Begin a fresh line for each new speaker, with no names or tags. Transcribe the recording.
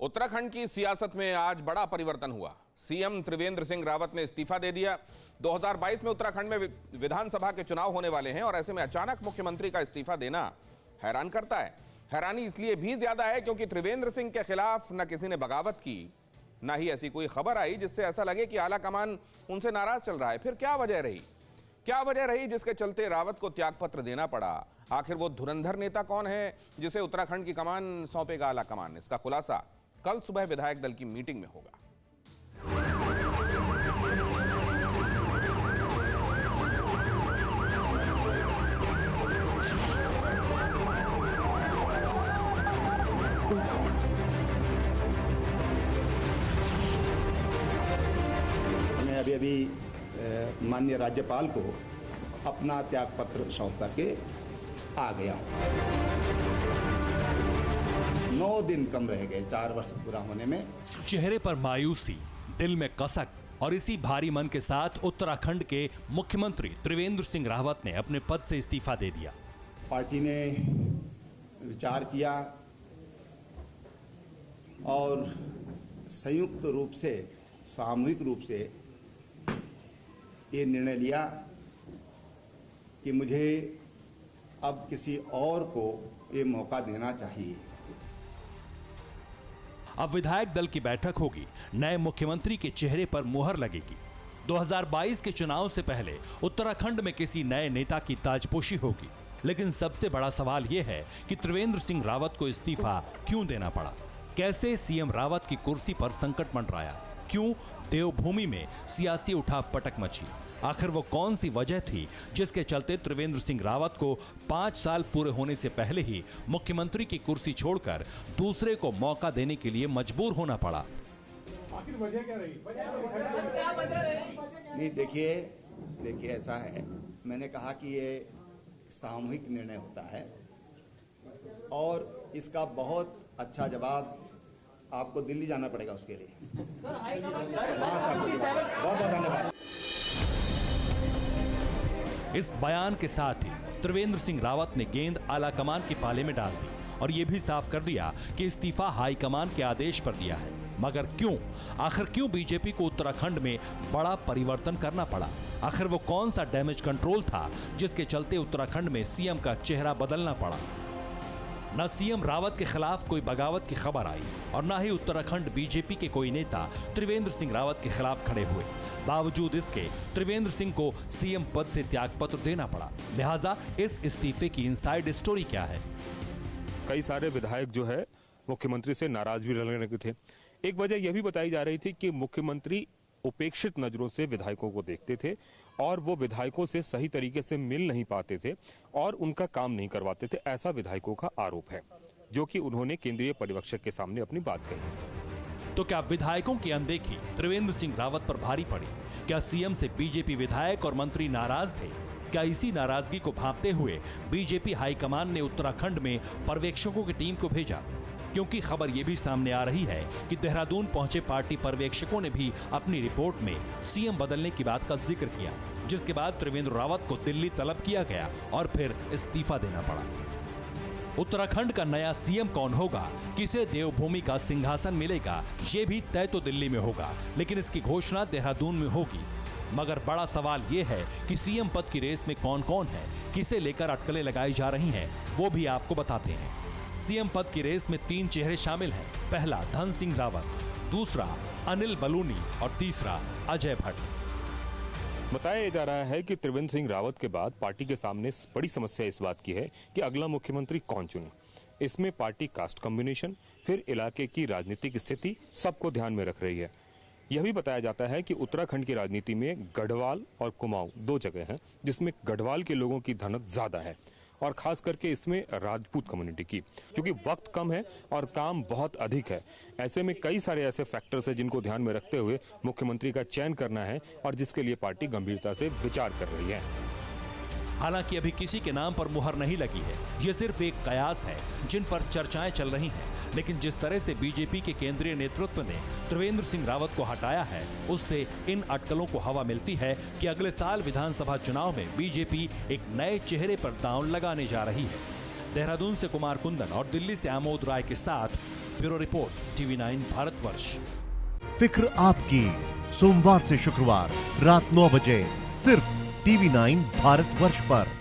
उत्तराखंड की सियासत में आज बड़ा परिवर्तन हुआ। सीएम त्रिवेंद्र सिंह रावत ने इस्तीफा दे दिया। 2022 में उत्तराखंड में विधानसभा के चुनाव होने वाले हैं और ऐसे में अचानक मुख्यमंत्री का इस्तीफा देना हैरान करता है। हैरानी इसलिए भी ज्यादा है क्योंकि त्रिवेंद्र सिंह के खिलाफ न किसी ने बगावत की, न ही ऐसी कोई खबर आई जिससे ऐसा लगे कि आला कमान उनसे नाराज चल रहा है। फिर क्या वजह रही जिसके चलते रावत को त्यागपत्र देना पड़ा? आखिर वो धुरंधर नेता कौन है जिसे उत्तराखंड की कमान सौंपेगा आला कमान? इसका खुलासा कल सुबह विधायक दल की मीटिंग में होगा।
मैं अभी माननीय राज्यपाल को अपना त्यागपत्र सौंप करके आ गया हूं। 9 दिन कम रह गए 4 वर्ष पूरा होने में।
चेहरे पर मायूसी, दिल में कसक और इसी भारी मन के साथ उत्तराखंड के मुख्यमंत्री त्रिवेंद्र सिंह रावत ने अपने पद से इस्तीफा दे दिया।
पार्टी ने विचार किया और संयुक्त रूप से, सामूहिक रूप से ये निर्णय लिया कि मुझे अब किसी और को ये मौका देना चाहिए।
अब विधायक दल की बैठक होगी, नए मुख्यमंत्री के चेहरे पर मुहर लगेगी। 2022 के चुनाव से पहले उत्तराखंड में किसी नए नेता की ताजपोशी होगी। लेकिन सबसे बड़ा सवाल यह है कि त्रिवेंद्र सिंह रावत को इस्तीफा क्यों देना पड़ा? कैसे सीएम रावत की कुर्सी पर संकट मंडराया? क्यों देवभूमि में सियासी उठापटक मची? आखिर वो कौन सी वजह थी जिसके चलते त्रिवेंद्र सिंह रावत को 5 साल पूरे होने से पहले ही मुख्यमंत्री की कुर्सी छोड़कर दूसरे को मौका देने के लिए मजबूर होना पड़ा?
आखिर वजह क्या रही?
नहीं, देखिए ऐसा है, मैंने कहा कि ये सामूहिक निर्णय होता है और इसका बहुत अच्छा जवाब आपको दिल्ली जाना पड़ेगा उसके लिए। वहां से आपको बहुत बहुत धन्यवाद।
इस बयान के साथ ही त्रिवेंद्र सिंह रावत ने गेंद आला कमान के पाले में डाल दी और यह भी साफ कर दिया कि इस्तीफा हाईकमान के आदेश पर दिया है। मगर क्यों? आखिर क्यों बीजेपी को उत्तराखंड में बड़ा परिवर्तन करना पड़ा? आखिर वो कौन सा डैमेज कंट्रोल था जिसके चलते उत्तराखंड में सीएम का चेहरा बदलना पड़ा? न सीएम रावत के खिलाफ कोई बगावत की खबर आई और न ही उत्तराखंड बीजेपी के कोई नेता त्रिवेंद्र सिंह रावत के खिलाफ खड़े हुए। बावजूद इसके त्रिवेंद्र सिंह को सीएम पद से त्यागपत्र देना पड़ा। लिहाजा इस इस्तीफे की इनसाइड स्टोरी क्या है?
कई सारे विधायक जो है मुख्यमंत्री से नाराज भी रहने लगे थे। एक वजह यह भी बताई जा रही थी कि मुख्यमंत्री उपेक्षित नजरों से विधायकों को देखते थे और वो विधायकों से सही तरीके से मिल नहीं पाते थे और उनका काम नहीं करवाते थे, ऐसा विधायकों का आरोप है, जो कि उन्होंने केंद्रीय पर्यवेक्षक के सामने अपनी बात कही।
तो क्या विधायकों की अनदेखी त्रिवेंद्र सिंह रावत पर भारी पड़ी? क्या सीएम से बीजेपी विधायक और मंत्री नाराज थे? क्या इसी नाराजगी को भांपते हुए बीजेपी हाईकमान ने उत्तराखंड में पर्यवेक्षकों की टीम को भेजा? क्योंकि खबर यह भी सामने आ रही है कि देहरादून पहुंचे पार्टी पर्यवेक्षकों ने भी अपनी रिपोर्ट में सीएम बदलने की बात का जिक्र किया, जिसके बाद त्रिवेंद्र रावत को दिल्ली तलब किया गया और फिर इस्तीफा देना पड़ा। उत्तराखंड का नया सीएम कौन होगा, किसे देवभूमि का सिंहासन मिलेगा, ये भी तय तो दिल्ली में होगा, लेकिन इसकी घोषणा देहरादून में होगी। मगर बड़ा सवाल यह है कि सीएम पद की रेस में कौन कौन है, किसे लेकर अटकलें लगाई जा रही हैं, वो भी आपको बताते हैं। सीएम पद की रेस में 3 चेहरे शामिल हैं। पहला धन सिंह रावत, दूसरा अनिल बलूनी और तीसरा अजय भट्ट।
बताया जा रहा है कि त्रिवेंद्र सिंह रावत के बाद पार्टी के सामने बड़ी समस्या इस बात की है कि अगला मुख्यमंत्री कौन चुने। इसमें पार्टी कास्ट कॉम्बिनेशन, फिर इलाके की राजनीतिक स्थिति सबको ध्यान में रख रही है। यह भी बताया जाता है कि उत्तराखंड की राजनीति में गढ़वाल और कुमाऊं 2 जगह हैं, जिसमें गढ़वाल के लोगों की धनक ज्यादा है और खास करके इसमें राजपूत कम्युनिटी की, क्योंकि वक्त कम है और काम बहुत अधिक है। ऐसे में कई सारे ऐसे फैक्टर्स हैं जिनको ध्यान में रखते हुए मुख्यमंत्री का चयन करना है और जिसके लिए पार्टी गंभीरता से विचार कर रही है।
हालांकि अभी किसी के नाम पर मुहर नहीं लगी है, ये सिर्फ एक कयास है जिन पर चर्चाएं चल रही हैं। लेकिन जिस तरह से बीजेपी के केंद्रीय नेतृत्व ने त्रिवेंद्र सिंह रावत को हटाया है, उससे इन अटकलों को हवा मिलती है कि अगले साल विधानसभा चुनाव में बीजेपी एक नए चेहरे पर दांव लगाने जा रही है। देहरादून से कुमार कुंदन और दिल्ली से आमोद राय के साथ ब्यूरो रिपोर्ट TV9 भारतवर्ष।
फिक्र आपकी, सोमवार से शुक्रवार रात 9 बजे सिर्फ TV9 भारतवर्ष पर।